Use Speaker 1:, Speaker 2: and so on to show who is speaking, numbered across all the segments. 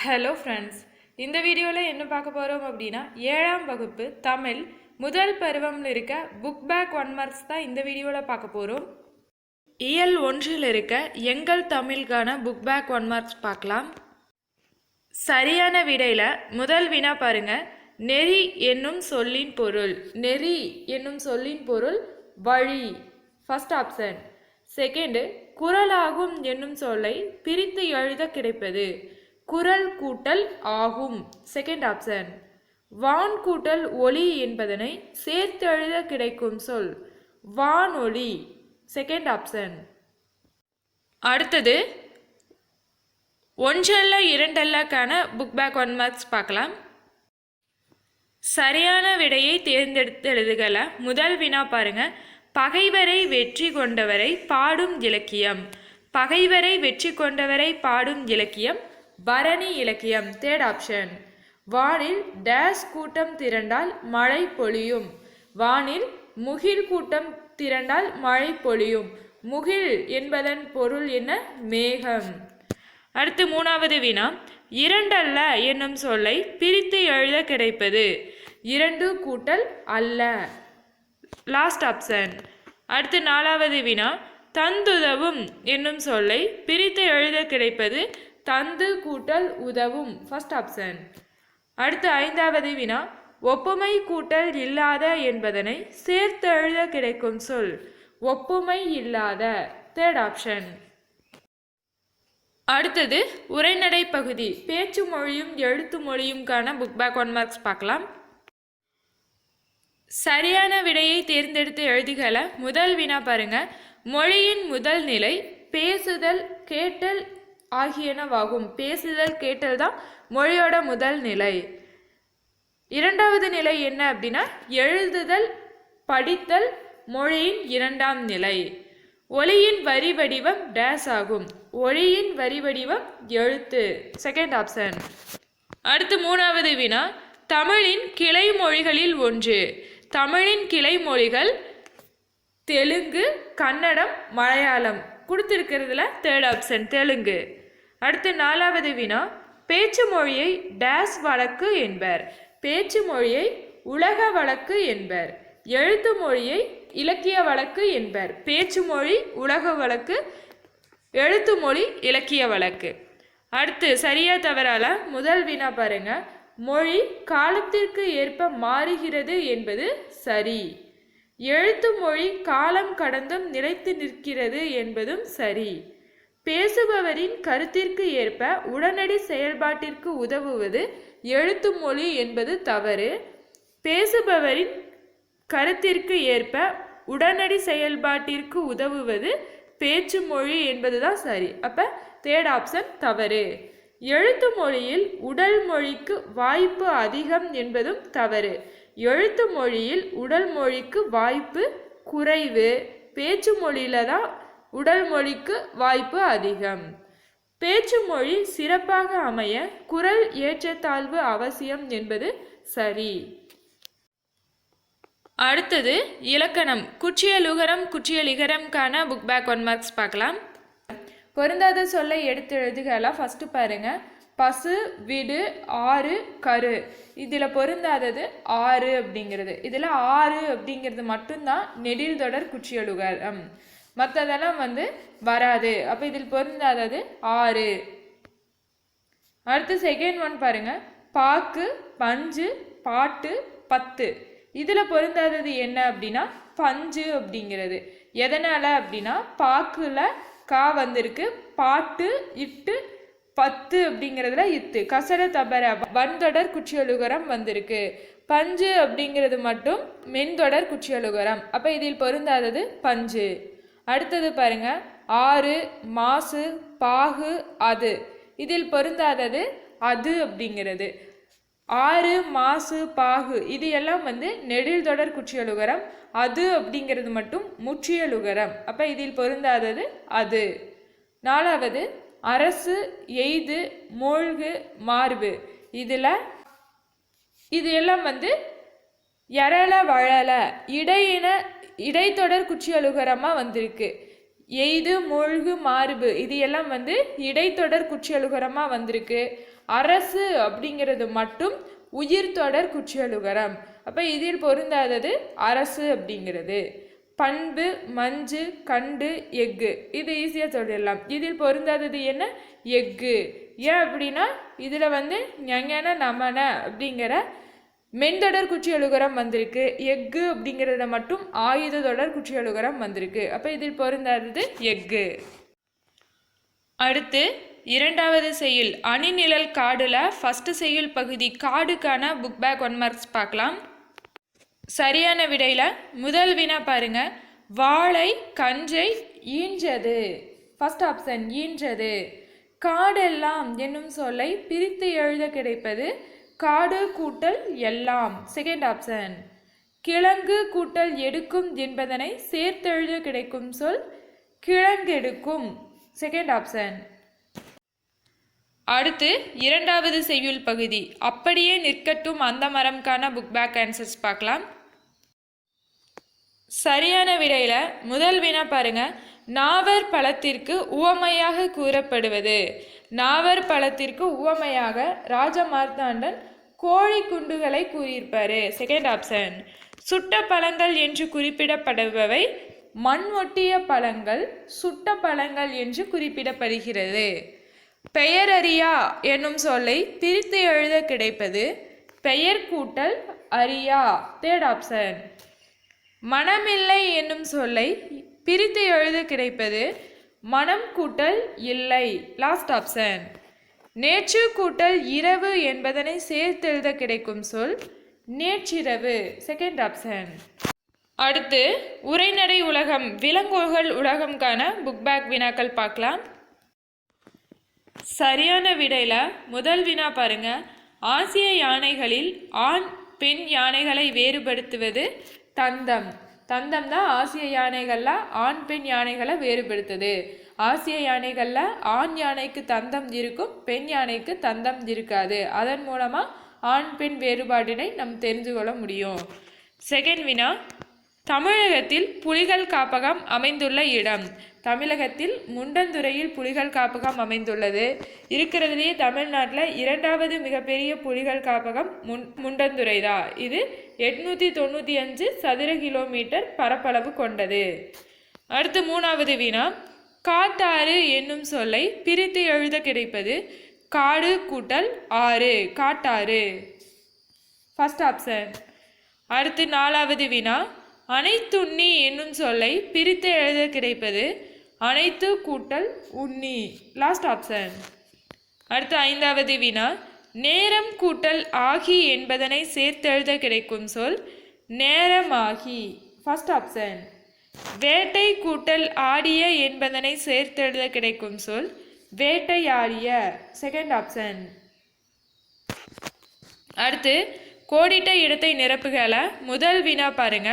Speaker 1: Hello friends, இந்த வீடியோவில் என்ன பார்க்க போகிறோம் அப்படின்னா 7ஆம் வகுப்பு தமிழ் முதல் பருவம்ல இருக்க புக் பேக் 1 மார்க்ஸ் தான் இந்த வீடியோவில் பார்க்க போகிறோம். இயல் 1ல் இருக்க எங்கள் தமிழுக்கான புக் பேக் 1 மார்க்ஸ் பார்க்கலாம். சரியான விடையில் முதல் வினா பாருங்க. நெறி என்னும் சொல்லின் பொருள். நெறி என்னும் சொல்லின் பொருள் வழி, ஃபர்ஸ்ட் ஆப்ஷன். செகண்டு, குறளாகும் என்னும் சொல்லை பிரித்து எழுத கிடைப்பது. குறள் கூட்டல் ஆகும், செகண்ட் ஆப்ஷன். வான் கூட்டல் ஒளி என்பதனை சேர்த்து எழுத கிடைக்கும் சொல் வானொலி, செகண்ட் ஆப்ஷன். அடுத்தது ஒன்றல்ல இரண்டல்லக்கான புக் பேக் 1 மார்க்ஸ் பார்க்கலாம். சரியான விடையை தேர்ந்தெடுத்து எழுதுகல. முதல் வினா பாருங்க. பகைவரை வெற்றி கொண்டவரை பாடும் இலக்கியம். பகைவரை வெற்றி கொண்டவரை பாடும் இலக்கியம் பரணி இலக்கியம், தேர்ட் ஆப்ஷன். வானில் டேஸ் கூட்டம் திரண்டால் மழை பொழியும். வானில் முகில் கூட்டம் திரண்டால் மழை பொழியும். முகில் என்பதன் பொருள் என்ன? மேகம். அடுத்து மூணாவது வினா. இரண்டல்ல என்னும் சொல்லை பிரித்து எழுத கிடைப்பது. இரண்டு கூட்டல் அல்ல, லாஸ்ட் ஆப்ஷன். அடுத்து நாலாவது வினா. தந்துதவும் என்னும் சொல்லை பிரித்து எழுத கிடைப்பது தந்து கூட்டல் உதவும், ஃபர்ஸ்ட் ஆப்ஷன். அடுத்து ஐந்தாவது வினா. ஒப்புமை கூட்டல் இல்லாத என்பதனை சேர்த்து எழுத கிடைக்கும் சொல் ஒப்புமை இல்லாத, தேர்ட் ஆப்ஷன். அடுத்தது உரைநடை பகுதி. பேச்சு மொழியும் எழுத்து மொழியும்கான புக் பேக் 1 மார்க்ஸ் பார்க்கலாம். சரியான விடையை தேர்ந்தெடுத்து எழுதுகல. முதல் வினா பாருங்க. மொழியின் முதல் நிலை பேசுதல் கேட்டல் ஆகியனவாகும். பேசுதல் கேட்டல் தான் மொழியோட முதல் நிலை. இரண்டாவது நிலை என்ன அப்படின்னா எழுதுதல் படித்தல் மொழியின் இரண்டாம் நிலை. ஒளியின் வரி வடிவம் டேஸ் ஆகும். ஒளியின் வரி வடிவம் எழுத்து, செகண்ட் ஆப்ஷன். அடுத்து மூணாவது வினா. தமிழின் கிளை மொழிகளில் ஒன்று. தமிழின் கிளை மொழிகள் தெலுங்கு, கன்னடம், மலையாளம். கொடுத்திருக்கிறதுல தேர்ட் ஆப்ஷன் தெலுங்கு. அடுத்து நாலாவது வினா. பேச்சு மொழியை டேஸ் வழக்கு என்பர். பேச்சு மொழியை உலக வழக்கு என்பர். எழுத்து மொழியை இலக்கிய வழக்கு என்பர். பேச்சு மொழி உலக வழக்கு, எழுத்து மொழி இலக்கிய வழக்கு. அடுத்து சரியா தவறால முதல் வினா பாருங்க. மொழி காலத்திற்கு ஏற்ப மாறுகிறது என்பது சரி. எழுத்து மொழி காலம் கடந்தும் நிலைத்து நிற்கிறது என்பதும் சரி. பேசுபவரின் கருத்திற்கு ஏற்ப உடனடி செயல்பாட்டிற்கு உதவுவது எழுத்து மொழி என்பது தவறு. பேசுபவரின் கருத்திற்கு ஏற்ப உடனடி செயல்பாட்டிற்கு உதவுவது பேச்சு மொழி என்பதுதான் சரி. அப்ப தேர்ட் ஆப்ஷன் தவறு. எழுத்து மொழியில் உடல் மொழிக்கு வாய்ப்பு அதிகம் என்பதும் தவறு. எழுத்து மொழியில் உடல் மொழிக்கு வாய்ப்பு குறைவு. பேச்சு மொழியில தான் உடல் மொழிக்கு வாய்ப்பு அதிகம். பேச்சு மொழி சிறப்பாக அமைய குரல் ஏற்றத்தாழ்வு அவசியம் என்பது சரி. அடுத்தது இலக்கணம். குற்றியலுகரம் குற்றியலிகரம்கான புக் பேக் 1 மார்க்ஸ் பார்க்கலாம். பொருந்தாத சொல்லை எடுத்து எழுதுகலாம். ஃபர்ஸ்ட் பாருங்க. பசு, விடு, ஆறு, கரு. இதில் பொருந்தாதது ஆறு அப்படிங்கிறது. இதில் ஆறு அப்படிங்கிறது மட்டும்தான் நெடில் தொடர் குற்றியலுகரம், மற்றதெல்லாம் வராது. அப்போ இதில் பொருந்தாதது ஆறு. அடுத்து செகண்ட் ஒன் பாருங்க. பாக்கு, பஞ்சு, பாட்டு, பத்து. இதில் பொருந்தாதது என்ன அப்படின்னா பஞ்சு அப்படிங்கிறது. எதனால் அப்படின்னா பாக்குல கா வந்திருக்கு, பாட்டு இட்டு, பத்து அப்படிங்கிறதுல இத்து, கசட தபர வன்தொடர் குற்றியலுகரம் வந்திருக்கு. பஞ்சு அப்படிங்கிறது மட்டும் மென்தொடர் குற்றியலுகரம். அப்போ இதில் பொருந்தாதது பஞ்சு. அடுத்தது பாருங்க. ஆறு, மாசு, பாகு, அது. இதில் பொருந்தாதது அது அப்படிங்கிறது. ஆறு, மாசு, பாகு இது எல்லாம் நெடில் தொடர் குற்றியலுகரம். அது அப்படிங்கிறது மட்டும் முற்றியலுகரம். அப்ப இதில் பொருந்தாதது அது. நாலாவது அரசு, எய்து, மூழ்கு, மார்பு. இது எல்லாம் எரள வழல இடைத்தொடர் குற்றியலுகரமா வந்திருக்கு. எய்து மூழ்கு மார்பு இது எல்லாம் வந்து இடைத்தொடர் குற்றியலுகரமாக வந்திருக்கு. அரசு அப்படிங்கிறது மட்டும் உயிர்த்தொடர் குற்றியலுகரம். அப்போ இதில் பொருந்தாதது அரசு அப்படிங்கிறது. பண்பு, மஞ்சு, கண்டு, எஃகு இது ஈஸியாக சொல்லிடலாம். இதில் பொருந்தாதது என்ன? எஃகு. ஏன் அப்படின்னா இதில் வந்து ஞஞன நமன அப்படிங்கிற மென்தொடர் குற்றியலுகரம் வந்திருக்கு. எஃகு அப்படிங்கிறத மட்டும் ஆயுத தொடர் குற்றியலுகரம் வந்திருக்கு. அப்போ இதில் பொருந்தாதது எஃகு. அடுத்து இரண்டாவது செய்யுள் அணிநிழல் காடுல ஃபர்ஸ்ட் செய்யுள் பகுதி காடுக்கான புக் பேக் 1 மார்க்ஸ் பார்க்கலாம். சரியான விடையில முதல் வினா பாருங்க. வாழை கஞ்சை ஈன்றது. First option ஈன்றது. காடெல்லாம் என்னும் சொல்லை பிரித்து எழுத கிடைப்பது காடு கூட்டல் எல்லாம். Second option. கிழங்கு கூட்டல் எடுக்கும் என்பதனை சேர்த்தெழுத கிடைக்கும் சொல் கிழங்கெடுக்கும். Second option. அடுத்து இரண்டாவது செய்யுள் பகுதி அப்படியே நிற்கட்டும் அந்த மரம்கான புக் பேக் ஆன்சர்ஸ் பார்க்கலாம். சரியான விடையில முதல் வினா பாருங்க. நாவர் பழத்திற்கு உவமையாக கூறப்படுவது. நாவர் பழத்திற்கு உவமையாக ராஜமார்த்தாண்டன் கோழி குண்டுகளை கூறியிருப்பாரு. Second option. சுட்ட பழங்கள் என்று குறிப்பிடப்படுபவை மண் ஒட்டிய பழங்கள் சுட்ட பழங்கள் என்று குறிப்பிடப்படுகிறது. பெயரறியா என்னும் சொல்லை பிரித்து எழுத கிடைப்பது பெயர் கூட்டல் அறியா. Third option. மனமில்லை என்னும் சொல்லை பிரித்து எழுத கிடைப்பது மனம் கூட்டல் இல்லை. Last option. நேற்று கூட்டல் இரவு என்பதனை சேர்த்தெழுத கிடைக்கும் சொல் நேற்றிரவு. Second option. அடுத்து உரைநடை உலகம் விலங்குகள் உலகம்கான புக் பேக் வினாக்கள் பார்க்கலாம். சரியான விடையில முதல் வினா பாருங்க. ஆசிய யானைகளில் ஆண் பெண் யானைகளை வேறுபடுத்துவது தந்தம். தந்தம் தான் ஆசிய யானைகள்ல ஆண் பெண் யானைகளை வேறுபடுத்துது. ஆசிய யானைகள்ல ஆண் யானைக்கு தந்தம் இருக்கும், பெண் யானைக்கு தந்தம் இருக்காது. அதன் மூலமா ஆண் பெண் வேறுபாட்டினை நம் தெரிந்து கொள்ள முடியும். செகண்ட் வினா. தமிழகத்தில் புலிகள் காப்பகம் அமைந்துள்ள இடம். தமிழகத்தில் முண்டந்துறையில் புலிகள் காப்பகம் அமைந்துள்ளது. இருக்கிறதுலேயே தமிழ்நாட்டில் இரண்டாவது மிகப்பெரிய புலிகள் காப்பகம் முண்டந்துறை தான். இது 895 சதுர கிலோமீட்டர் பரப்பளவு கொண்டது. அடுத்து மூணாவது வினா. காட்டாறு என்னும் சொல்லை பிரித்து எழுத கிடைப்பது காடு கூட்டல் ஆறு. காட்டாறு. First option. அடுத்து நாலாவது வினா. அனைத்துண்ணி என்னும் சொல்லை பிரித்து எழுத கிடைப்பது அனைத்து கூட்டல் உண்ணி. Last option. அடுத்து ஐந்தாவது வினா. நேரம் கூட்டல் ஆகி என்பதனை சேர்த்தெழுத கிடைக்கும் சொல் நேரமாகி. First option. வேட்டை கூட்டல் ஆடிய என்பதனை சேர்த்தெழுத கிடைக்கும் சொல் வேட்டையாடிய. Second option. அடுத்து கோடிட்ட இடத்தை நிரப்புகள முதல் வினா பாருங்க.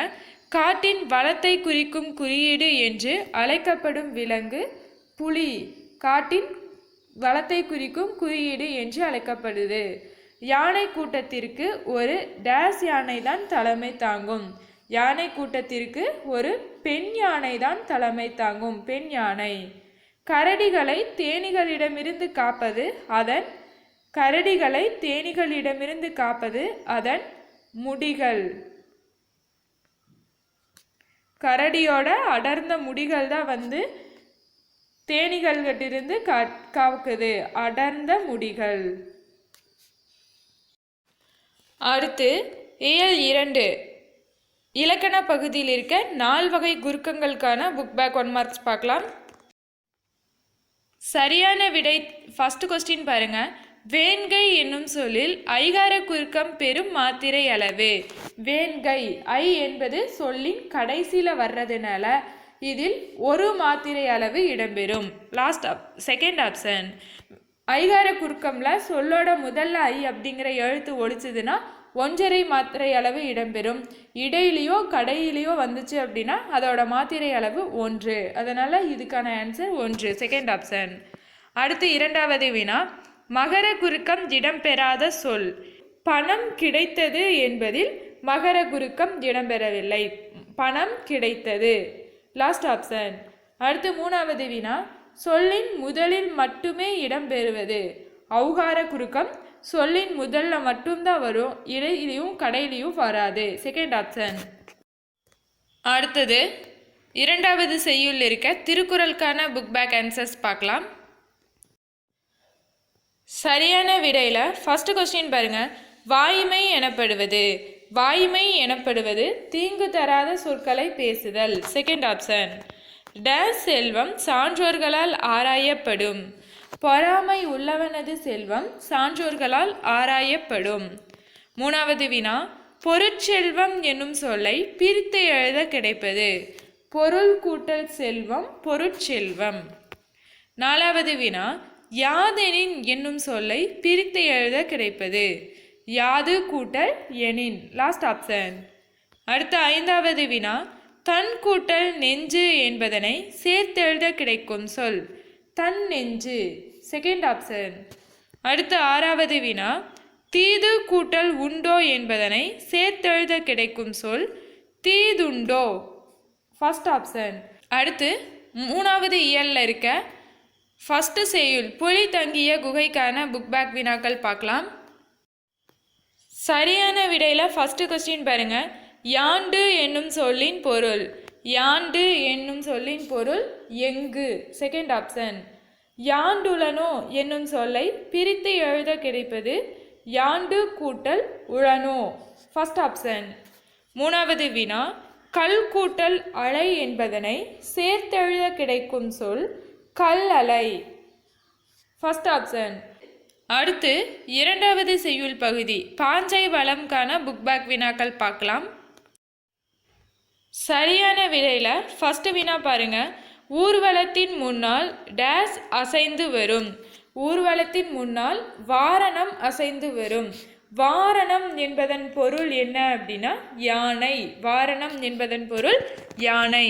Speaker 1: காட்டின் வளத்தை குறிக்கும் குறியீடு என்று அழைக்கப்படும் விலங்கு புலி. காட்டின் வளத்தை குறிக்கும் குறியீடு என்று அழைக்கப்படுது. யானை கூட்டத்திற்கு ஒரு டேஸ் யானை தான் தலைமை தாங்கும். யானை கூட்டத்திற்கு ஒரு பெண் யானை தான் தலைமை தாங்கும். பெண் யானை. கரடிகளை தேனீகளிடமிருந்து காப்பது அதன் கரடிகளை தேனீகளிடமிருந்து காப்பது அதன் முடிகள். கரடியோட அடர்ந்த முடிகள் தான் வந்து தேனீகள்கிட்டிருந்து காக்குது. அடர்ந்த முடிகள். அடுத்து இயல் 2 இலக்கண பகுதியில் இருக்க 4 வகை குறுக்கங்களுக்கான புக் பேக் 1 மார்க்ஸ் பார்க்கலாம். சரியான விடை ஃபர்ஸ்ட் கொஸ்டின் பாருங்க. வேன்கை என்னும் சொல்லில் ஐகார குறுக்கம் பெரும் மாத்திரை அளவு. வேன்கை ஐ என்பது சொல்லின் கடைசியில் வர்றதுனால இதில் ஒரு மாத்திரை அளவு இடம்பெறும். Second option. ஐகார குறுக்கம்ல சொல்லோட முதல்ல ஐ அப்படிங்கிற எழுத்து ஒழிச்சதுன்னா 1.5 மாத்திரை அளவு இடம்பெறும். இடையிலையோ கடையிலையோ வந்துச்சு அப்படின்னா அதோட மாத்திரை அளவு 1. அதனால இதுக்கான ஆன்சர் 1. Second option. அடுத்து இரண்டாவது வினா. மகர குறுக்கம் இடம்பெறாத சொல். பணம் கிடைத்தது என்பதில் மகர குறுக்கம் இடம்பெறவில்லை. பணம் கிடைத்தது. Last option. அடுத்து மூணாவது வினா, சொல்லின் முதலில் மட்டுமே இடம்பெறுவது. ஔகார குறுக்கம் சொல்லின் முதல்ல மட்டும்தான் வரும், இடையிலையும் கடையிலையும் வராது. Second option. அடுத்தது இரண்டாவது செய்யுள் இருக்க திருக்குறளுக்கான புக் பேக் ஆன்சர்ஸ் பார்க்கலாம். சரியான விடையில் ஃபர்ஸ்ட் கொஸ்டின் பாருங்க. வாய்மை எனப்படுவது. வாய்மை எனப்படுவது தீங்கு தராத சொற்களை பேசுதல். Second option. டேஸ் செல்வம் சான்றோர்களால் ஆராயப்படும். பொறாமை உள்ளவனது செல்வம் சான்றோர்களால் ஆராயப்படும். மூணாவது வினா, பொருட்செல்வம் என்னும் சொல்லை பிரித்து எழுத கிடைப்பது. பொருள் கூட்டல் செல்வம் பொருட்செல்வம். நாலாவது வினா, யாதெனின் என்னும் சொல்லை பிரித்து எழுத கிடைப்பது. யாது கூட்டல் எனின். Last option. அடுத்த ஐந்தாவது வினா, தன் கூட்டல் நெஞ்சு என்பதனை சேர்த்தெழுத கிடைக்கும் சொல். தன் நெஞ்சு. Second option. அடுத்த ஆறாவது வினா, தீது கூட்டல் உண்டோ என்பதனை சேர்த்தெழுத கிடைக்கும் சொல் தீதுண்டோ. First option. அடுத்து மூணாவது இயலில் இருக்க ஃபர்ஸ்ட் செய்யுள் புலி தங்கிய குகைக்கான புக் பேக் வினாக்கள் பார்க்கலாம். சரியான விடையில் ஃபர்ஸ்ட் கொஸ்டின் பாருங்க. யாண்டு என்னும் சொல்லின் பொருள். யாண்டு என்னும் சொல்லின் பொருள் எங்கு. Second option. யாண்டுளனோ என்னும் சொல்லை பிரித்து எழுத கிடைப்பது யாண்டு கூட்டல் உளனோ. First option. மூணாவது வினா, கல் கூட்டல் அலை என்பதனை சேர்த்தெழுத கிடைக்கும் சொல் கல் அலை. First option. அடுத்து இரண்டாவது செய்யுள் பகுதி பாஞ்சை வளம்கான புக் பேக் வினாக்கள் பார்க்கலாம். சரியான விடையில் ஃபர்ஸ்ட் வினா பாருங்க. ஊர்வலத்தின் முன்னால் டேஸ் அசைந்து வரும். ஊர்வலத்தின் முன்னால் வாரணம் அசைந்து வரும். வாரணம் என்பதன் பொருள் என்ன அப்படின்னா யானை. வாரணம் என்பதன் பொருள் யானை.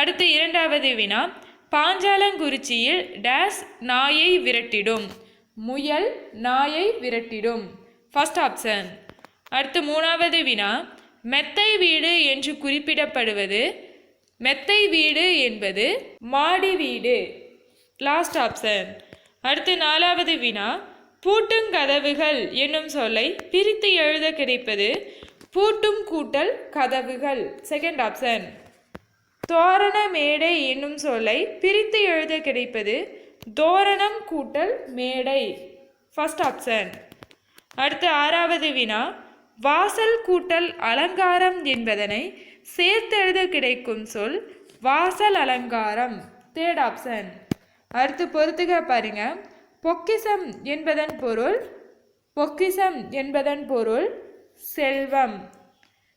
Speaker 1: அடுத்து இரண்டாவது வினா, பாஞ்சாலங்குறிச்சியில் டேஸ் நாயை விரட்டிடும். முயல் நாயை விரட்டிடும். First option. அடுத்து மூணாவது வினா, மெத்தை வீடு என்று குறிப்பிடப்படுவது. மெத்தை வீடு என்பது மாடி வீடு. Last option. அடுத்து நாலாவது வினா, பூட்டும் கதவுகள் என்னும் சொல்லை பிரித்து எழுத கிடைப்பது பூட்டும் கூட்டல் கதவுகள். Second option. தோரண மேடை என்னும் சொல்லை பிரித்து எழுத கிடைப்பது தோரணம் கூட்டல் மேடை. First option. அடுத்து ஆறாவது வினா, வாசல் கூட்டல் அலங்காரம் என்பதனை சேர்த்தெழுத கிடைக்கும் சொல் வாசல் அலங்காரம். Third option. அடுத்து பொறுத்துக பாருங்க. பொக்கிசம் என்பதன் பொருள் பொக்கிசம் என்பதன் பொருள் செல்வம்.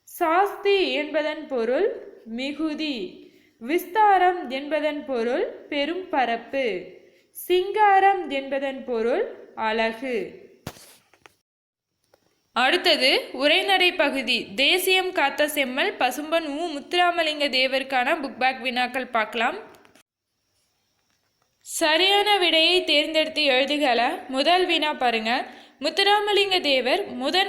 Speaker 1: சாஸ்தி என்பதன் பொருள் மிகுதி. விஸ்தாரம் என்பதன் பொருள் பெரும் பரப்பு. சிங்காரம் என்பதன் பொருள் அழகு. அடுத்தது உரைநடை பகுதி தேசியம் காத்த செம்மல் பசும்பன் உ முத்துராமலிங்க தேவருக்கான புக் பேக் வினாக்கள் பார்க்கலாம். சரியான விடையை தேர்ந்தெடுத்து எழுதுகள. முதல் வினா பாருங்க. முத்துராமலிங்க தேவர்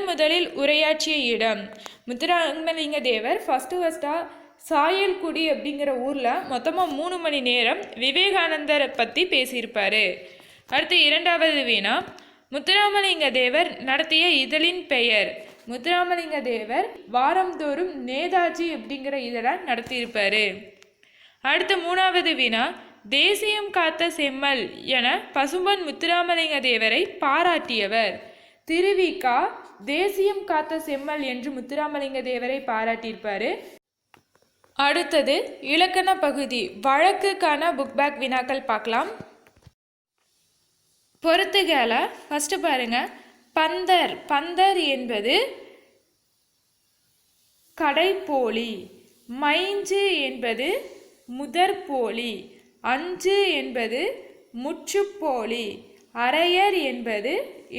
Speaker 1: முதலில் உரையாற்றிய இடம். முத்துராமலிங்க தேவர் ஃபஸ்ட்டாக சாயல்குடி அப்படிங்கிற ஊரில் மொத்தமாக 3 மணி நேரம் விவேகானந்தரை பற்றி பேசியிருப்பார். அடுத்து இரண்டாவது வினா, முத்துராமலிங்க தேவர் நடத்திய இதழின் பெயர். முத்துராமலிங்க தேவர் வாரந்தோறும் நேதாஜி அப்படிங்கிற இதழை நடத்தியிருப்பார். அடுத்து மூணாவது வினா, தேசியம் காத்த செம்மல் என பசும்பொன் முத்துராமலிங்க தேவரை பாராட்டியவர். திருவிக்கா தேசியம் காத்த செம்மல் என்று முத்துராமலிங்க தேவரை பாராட்டியிருப்பார். அடுத்தது இலக்கண பகுதி வழக்குக்கான புக் பேக் வினாக்கள் பார்க்கலாம். பொறுத்துகள. ஃபர்ஸ்ட் பாருங்க. பந்தர். பந்தர் என்பது கடைப்போலி. மைஞ்சு என்பது முதற்போலி. அஞ்சு என்பது முற்றுப்போலி. அரையர் என்பது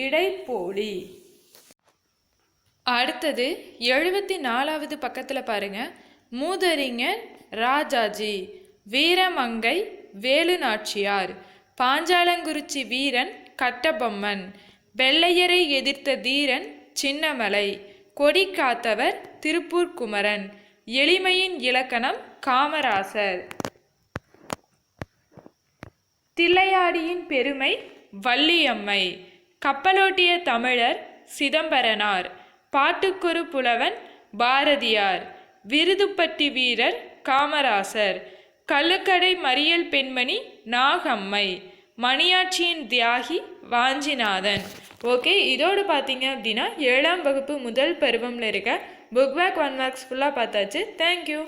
Speaker 1: இடைப்போலி. அடுத்தது 74வது பக்கத்தில் பாருங்க. மூதறிஞர் ராஜாஜி. வீரமங்கை வேலு நாச்சியார். பாஞ்சாலங்குறிச்சி வீரன் கட்டபொம்மன். வெள்ளையரை எதிர்த்த தீரன் சின்னமலை. கொடி காத்தவர் திருப்பூர் குமரன். எளிமையின் இலக்கணம் காமராசர். தில்லையாடியின் பெருமை வள்ளியம்மை. கப்பலோட்டிய தமிழர் சிதம்பரனார். பாட்டுக்கொரு புலவன் பாரதியார். விருதுப்பட்டி வீரர் காமராசர். கள்ளுக்கடை மறியல் பெண்மணி நாகம்மை. மணியாட்சியின் தியாகி வாஞ்சிநாதன். ஓகே, இதோடு பார்த்தீங்க அப்படின்னா 7ஆம் வகுப்பு முதல் பருவம்ல இருக்க புக் பேக் 1 மார்க்ஸ் ஃபுல்லாக பார்த்தாச்சு. தேங்க்யூ.